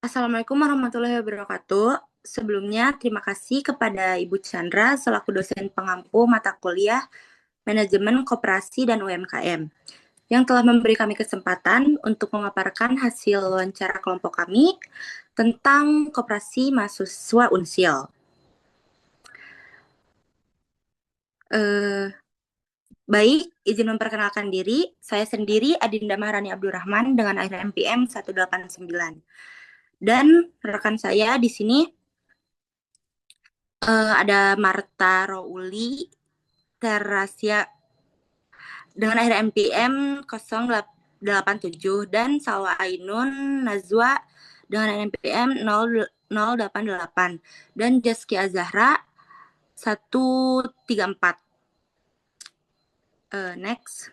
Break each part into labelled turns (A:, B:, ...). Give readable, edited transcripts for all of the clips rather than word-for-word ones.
A: Assalamualaikum warahmatullahi wabarakatuh. Sebelumnya, terima kasih kepada Ibu Chandra selaku dosen pengampu mata kuliah Manajemen Koperasi dan UMKM yang telah memberi kami kesempatan untuk memaparkan hasil wawancara kelompok kami tentang koperasi mahasiswa Unsil. Baik, izin memperkenalkan diri. Saya sendiri Adinda Maharani Abdurrahman dengan akhir MPM 189. Dan rekan saya di sini ada Marta Rouli Terasia dengan akhir MPM 087 dan Salwa Ainun Nazwa dengan akhir MPM 088 dan Jaskia Zahra 134. Next.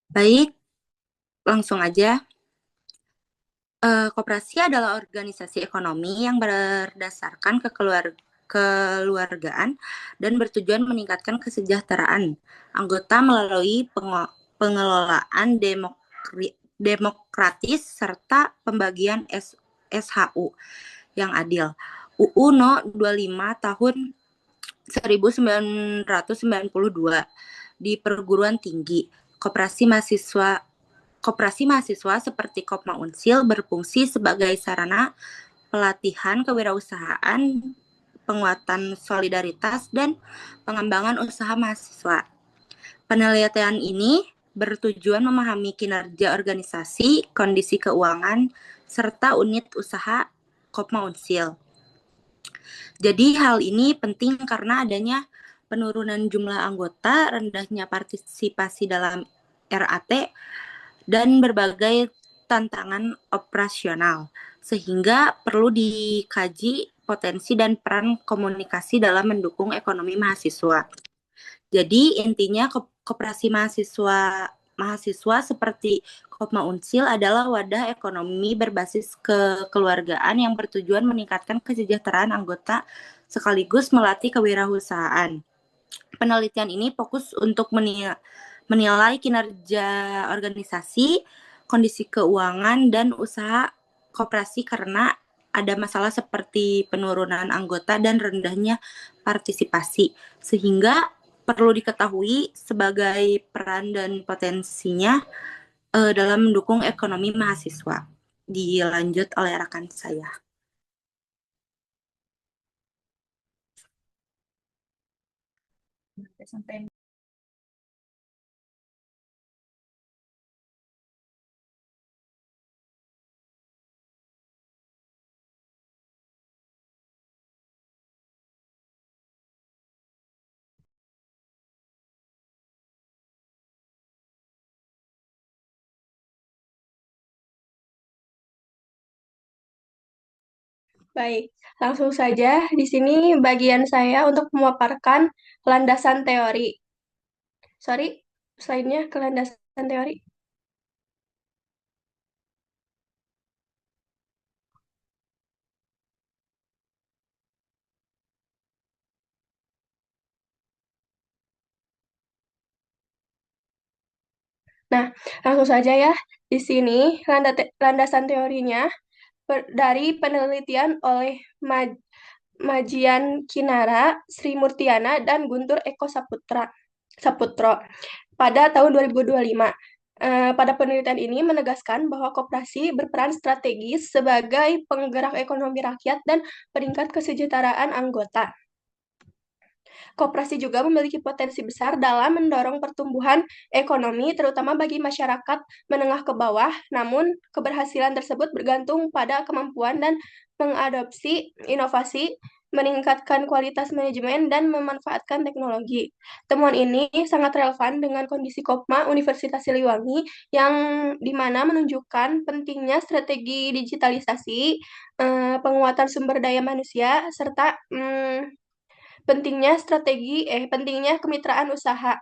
A: Baik, langsung aja. Koperasi adalah organisasi ekonomi yang berdasarkan kekeluargaan dan bertujuan meningkatkan kesejahteraan anggota melalui pengelolaan demokratis serta pembagian SHU yang adil. UU No 25 tahun 1992 di perguruan tinggi. Koperasi mahasiswa seperti Kopma Unsil berfungsi sebagai sarana pelatihan kewirausahaan, penguatan solidaritas, dan pengembangan usaha mahasiswa. Penelitian ini bertujuan memahami kinerja organisasi, kondisi keuangan, serta unit usaha Kopma Unsil. Jadi hal ini penting karena adanya penurunan jumlah anggota, rendahnya partisipasi dalam RAT, dan berbagai tantangan operasional, sehingga perlu dikaji potensi dan peran komunikasi dalam mendukung ekonomi mahasiswa. Jadi intinya koperasi mahasiswa seperti Kopma Unsil adalah wadah ekonomi berbasis kekeluargaan yang bertujuan meningkatkan kesejahteraan anggota sekaligus melatih kewirausahaan. Penelitian ini fokus untuk menilai kinerja organisasi, kondisi keuangan, dan usaha koperasi karena ada masalah seperti penurunan anggota dan rendahnya partisipasi. Sehingga perlu diketahui sebagai peran dan potensinya dalam mendukung ekonomi mahasiswa. Dilanjut oleh rekan saya. Sampai
B: Baik, langsung saja di sini bagian saya untuk memaparkan landasan teori. Sorry, slide-nya ke landasan teori. Nah, langsung saja ya. Di sini landasan teorinya dari penelitian oleh Majian Kinara, Sri Murtiana, dan Guntur Eko Saputro pada tahun 2025. Pada penelitian ini menegaskan bahwa koperasi berperan strategis sebagai penggerak ekonomi rakyat dan peningkat kesejahteraan anggota. Koperasi juga memiliki potensi besar dalam mendorong pertumbuhan ekonomi, terutama bagi masyarakat menengah ke bawah, namun keberhasilan tersebut bergantung pada kemampuan dan mengadopsi inovasi, meningkatkan kualitas manajemen, dan memanfaatkan teknologi. Temuan ini sangat relevan dengan kondisi Kopma Universitas Siliwangi, yang dimana menunjukkan pentingnya strategi digitalisasi, penguatan sumber daya manusia, serta pentingnya kemitraan usaha.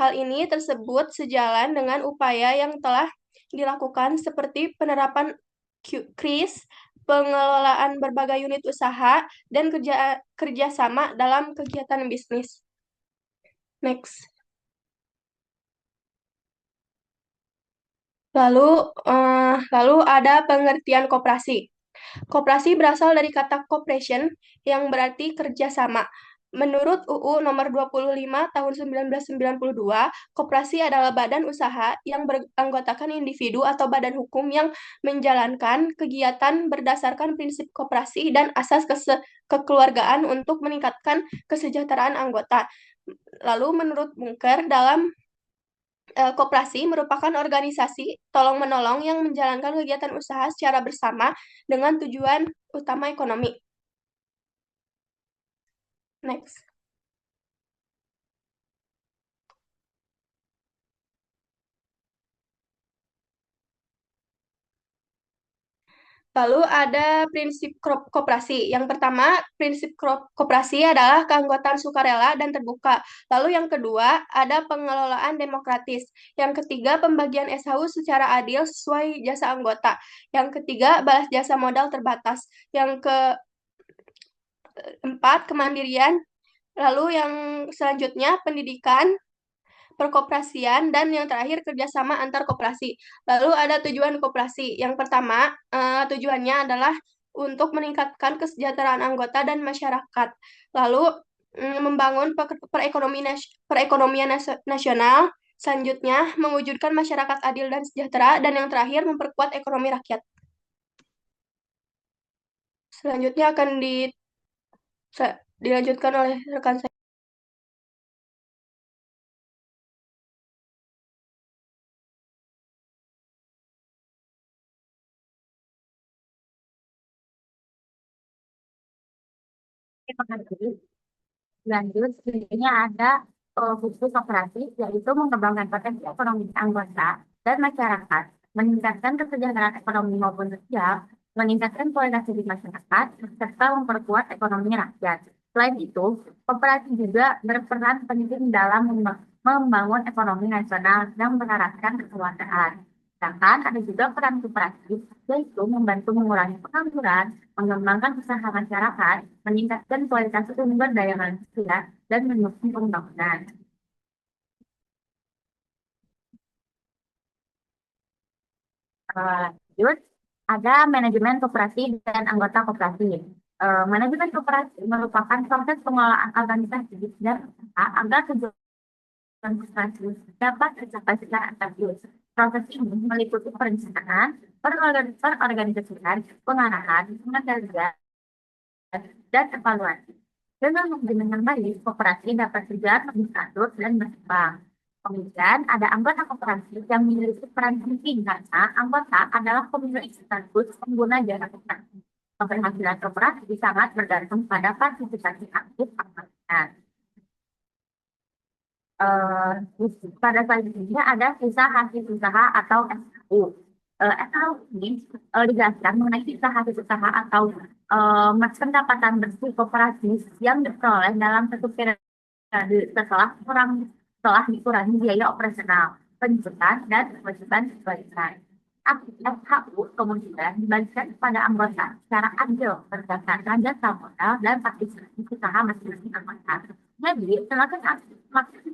B: Hal ini tersebut sejalan dengan upaya yang telah dilakukan seperti penerapan KRIS, pengelolaan berbagai unit usaha, dan kerjasama dalam kegiatan bisnis. Next. Lalu ada pengertian koperasi. Koperasi berasal dari kata cooperation yang berarti kerjasama. Menurut UU Nomor 25 Tahun 1992, koperasi adalah badan usaha yang beranggotakan individu atau badan hukum yang menjalankan kegiatan berdasarkan prinsip koperasi dan asas kekeluargaan untuk meningkatkan kesejahteraan anggota. Lalu menurut Bunker, dalam koperasi merupakan organisasi tolong-menolong yang menjalankan kegiatan usaha secara bersama dengan tujuan utama ekonomi. Next. Lalu ada prinsip koperasi. Yang pertama, prinsip koperasi adalah keanggotaan sukarela dan terbuka. Lalu yang kedua, ada pengelolaan demokratis. Yang ketiga, pembagian SHU secara adil sesuai jasa anggota. Yang ketiga, balas jasa modal terbatas. Yang keempat, kemandirian. Lalu yang selanjutnya, pendidikan, perkoperasian, dan yang terakhir kerjasama antar koperasi. Lalu ada tujuan koperasi. Yang pertama, tujuannya adalah untuk meningkatkan kesejahteraan anggota dan masyarakat. Lalu membangun perekonomian nasional. Selanjutnya, mewujudkan masyarakat adil dan sejahtera. Dan yang terakhir, memperkuat ekonomi rakyat. Selanjutnya akan dilanjutkan oleh rekan saya.
C: Terima kasih. Lanjut, selanjutnya ada buku koperasi, yaitu mengembangkan potensi ekonomi anggota dan masyarakat, meningkatkan kesejahteraan ekonomi maupun sosial, meningkatkan kualitas hidup masyarakat, serta memperkuat ekonomi rakyat. Selain itu, koperasi juga berperan penting dalam membangun ekonomi nasional yang mengarahkan kekeluargaan. Sedangkan ada juga peran kooperatif, yaitu membantu mengurangi pengangguran, mengembangkan usaha masyarakat, meningkatkan kualitas sumber daya manusia, dan mendukung pembangunan. Lanjut, ada manajemen koperasi dan anggota koperasi. Manajemen koperasi merupakan proses pengelolaan organisasi dan usaha agar tujuan koperasi dapat tercapai secara efektif. Proses ini meliputi perencanaan, perorganisasian, pengarahan, pengendalian, dan evaluasi. Dengan manajemen yang baik, koperasi dapat berjalan lebih teratur dan berkembang. Kemudian ada anggota koperasi yang memiliki peran penting karena anggota adalah pemilik sekaligus pengguna jasa koperasi. Keberhasilan koperasi sangat bergantung pada partisipasi aktif anggota. Eh, Pada selanjutnya ada sisa hasil usaha atau SHU. SHU ini dijelaskan mengenai sisa hasil usaha atau pendapatan bersih koperasi yang diperoleh dalam satu periode setelah dikurangi biaya operasional, penjualan, dan kewajiban kewajiban. SHU kemudian dibagikan kepada anggota secara adil berdasarkan jasa modal dan partisipasi usaha masing-masing anggota. Jadi, semakin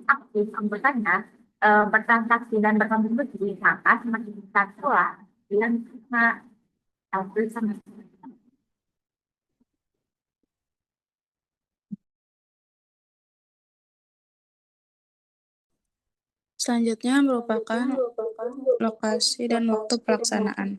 C: aktif anggotanya bertransaksi dan berkontribusi, maka semakin besar pula yang bisa sama.
D: Selanjutnya merupakan lokasi dan waktu pelaksanaan.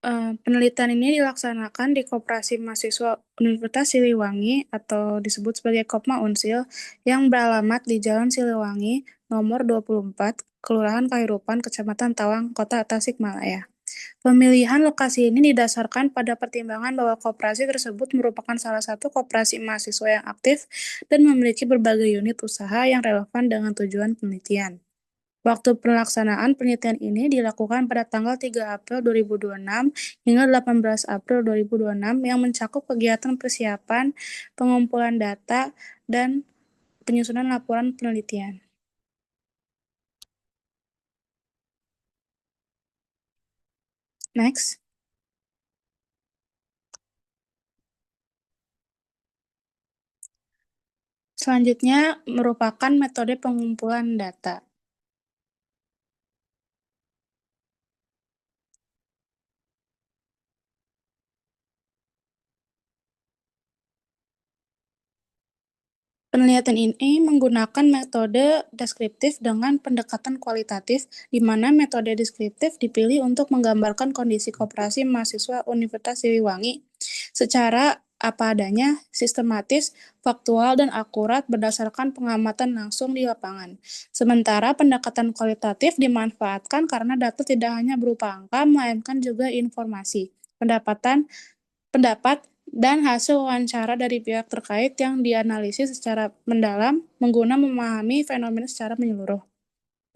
D: Penelitian ini dilaksanakan di Koperasi Mahasiswa Universitas Siliwangi atau disebut sebagai Kopma Unsil yang beralamat di Jalan Siliwangi nomor 24, Kelurahan Kairupan, Kecamatan Tawang, Kota Tasikmalaya. Pemilihan lokasi ini didasarkan pada pertimbangan bahwa koperasi tersebut merupakan salah satu koperasi mahasiswa yang aktif dan memiliki berbagai unit usaha yang relevan dengan tujuan penelitian. Waktu pelaksanaan penelitian ini dilakukan pada tanggal 3 April 2026 hingga 18 April 2026 yang mencakup kegiatan persiapan, pengumpulan data, dan penyusunan laporan penelitian. Next. Selanjutnya merupakan metode pengumpulan data. Penelitian ini menggunakan metode deskriptif dengan pendekatan kualitatif, di mana metode deskriptif dipilih untuk menggambarkan kondisi koperasi mahasiswa Universitas Siliwangi secara apa adanya, sistematis, faktual, dan akurat berdasarkan pengamatan langsung di lapangan. Sementara pendekatan kualitatif dimanfaatkan karena data tidak hanya berupa angka, melainkan juga informasi, pendapat, dan hasil wawancara dari pihak terkait yang dianalisis secara mendalam mengguna memahami fenomena secara menyeluruh.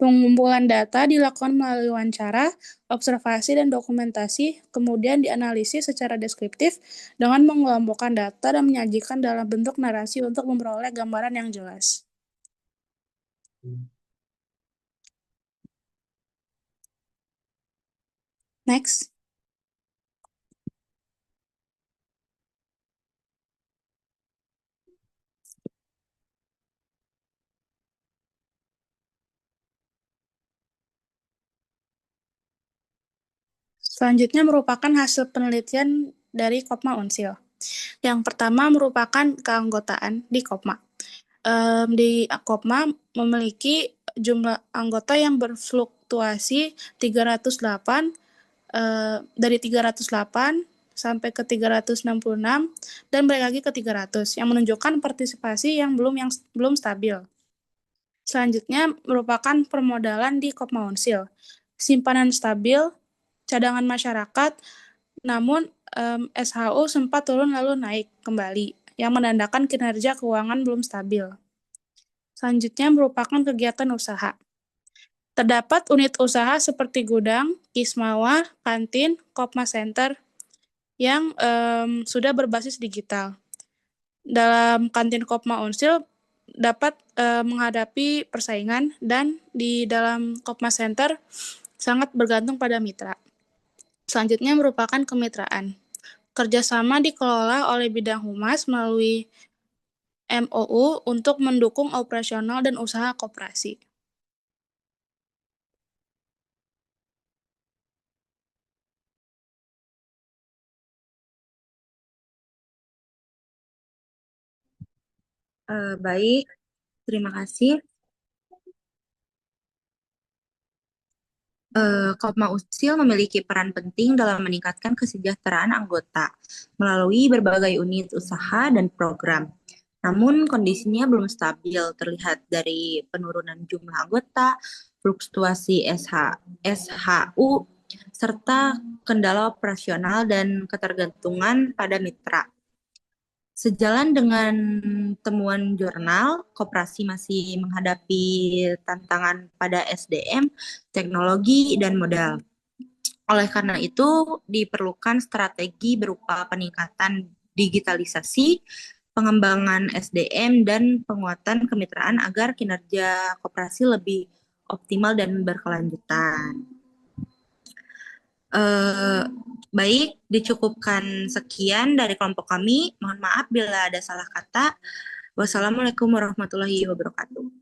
D: Pengumpulan data dilakukan melalui wawancara, observasi, dan dokumentasi, kemudian dianalisis secara deskriptif dengan mengelompokkan data dan menyajikan dalam bentuk narasi untuk memperoleh gambaran yang jelas. Next. Selanjutnya merupakan hasil penelitian dari Kopma Unsil. Yang pertama merupakan keanggotaan di Kopma. Di Kopma memiliki jumlah anggota yang berfluktuasi 308 dari 308 sampai ke 366 dan balik lagi ke 300 yang menunjukkan partisipasi yang belum stabil. Selanjutnya merupakan permodalan di Kopma Unsil. Simpanan stabil, cadangan masyarakat, namun SHU sempat turun lalu naik kembali, yang menandakan kinerja keuangan belum stabil. Selanjutnya merupakan kegiatan usaha. Terdapat unit usaha seperti gudang, kismawah, kantin, Kopma Center yang sudah berbasis digital. Dalam kantin Kopma Unsil dapat menghadapi persaingan dan di dalam Kopma Center sangat bergantung pada mitra. Selanjutnya merupakan kemitraan. Kerjasama dikelola oleh bidang humas melalui MOU untuk mendukung operasional dan usaha koperasi.
A: Baik, terima kasih. Kopma Usil memiliki peran penting dalam meningkatkan kesejahteraan anggota melalui berbagai unit usaha dan program. Namun kondisinya belum stabil, terlihat dari penurunan jumlah anggota, fluktuasi SHU, serta kendala operasional dan ketergantungan pada mitra. Sejalan dengan temuan jurnal, koperasi masih menghadapi tantangan pada SDM, teknologi, dan modal. Oleh karena itu, diperlukan strategi berupa peningkatan digitalisasi, pengembangan SDM, dan penguatan kemitraan agar kinerja koperasi lebih optimal dan berkelanjutan. Baik, dicukupkan sekian dari kelompok kami. Mohon maaf bila ada salah kata. Wassalamualaikum warahmatullahi wabarakatuh.